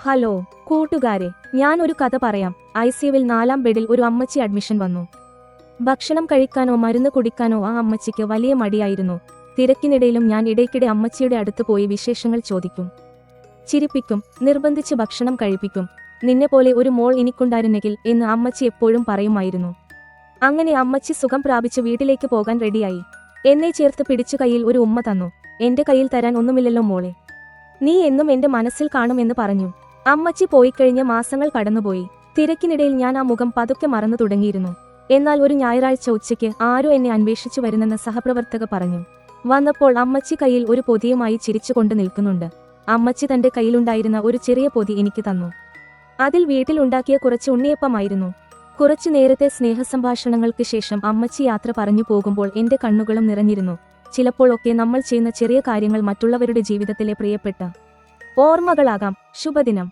Hello കൂട്ടുകാരെ, ഞാൻ ഒരു കഥ പറയാം. ICUവിൽ 4-ാം ബെഡിൽ ഒരു അമ്മച്ചി അഡ്മിഷൻ വന്നു. ഭക്ഷണം കഴിക്കാനോ മരുന്ന് കുടിക്കാനോ ആ അമ്മച്ചിക്ക് വലിയ മടിയായിരുന്നു. തിരക്കിനിടയിലും ഞാൻ ഇടയ്ക്കിടെ അമ്മച്ചിയുടെ അടുത്ത് പോയി വിശേഷങ്ങൾ ചോദിക്കും. ചിരിപ്പിക്കും, നിർബന്ധിച്ച് ഭക്ഷണം കഴിപ്പിക്കും. നിന്നെപ്പോലെ ഒരു മോൾ എനിക്കുണ്ടായിരുന്നെങ്കിൽ എന്ന് അമ്മച്ചി എപ്പോഴും പറയുമായിരുന്നു. അങ്ങനെ അമ്മച്ചി സുഖം പ്രാപിച്ച് വീട്ടിലേക്ക് പോകാൻ റെഡിയായി. എന്നെ ചേർത്ത് പിടിച്ചു കയ്യിൽ ഒരു ഉമ്മ തന്നു. എന്റെ കയ്യിൽ തരാൻ ഒന്നുമില്ലല്ലോ മോളെ, നീ എന്നും എന്റെ മനസ്സിൽ കാണുമെന്ന് പറഞ്ഞു. അമ്മച്ചി പോയിക്കഴിഞ്ഞ മാസങ്ങൾ കടന്നുപോയി. തിരക്കിനിടയിൽ ഞാൻ ആ മുഖം പതുക്കെ മറന്നു തുടങ്ങിയിരുന്നു. എന്നാൽ ഒരു ഞായറാഴ്ച ഉച്ചയ്ക്ക് ആരോ എന്നെ അന്വേഷിച്ചു വരുന്നെന്ന് സഹപ്രവർത്തക പറഞ്ഞു. വന്നപ്പോൾ അമ്മച്ചി കയ്യിൽ ഒരു പൊതിയുമായി ചിരിച്ചുകൊണ്ട് നിൽക്കുന്നുണ്ട്. അമ്മച്ചി തന്റെ കയ്യിലുണ്ടായിരുന്ന ഒരു ചെറിയ പൊതി എനിക്ക് തന്നു. അതിൽ വീട്ടിലുണ്ടാക്കിയ കുറച്ച് ഉണ്ണിയപ്പമായിരുന്നു. കുറച്ചു നേരത്തെ സ്നേഹസംഭാഷണങ്ങൾക്ക് ശേഷം അമ്മച്ചി യാത്ര പറഞ്ഞു പോകുമ്പോൾ എന്റെ കണ്ണുകളും നിറഞ്ഞിരുന്നു. ചിലപ്പോഴൊക്കെ നമ്മൾ ചെയ്യുന്ന ചെറിയ കാര്യങ്ങൾ മറ്റുള്ളവരുടെ ജീവിതത്തിലെ പ്രിയപ്പെട്ട ഓർമ്മകളാകാം. ശുഭദിനം.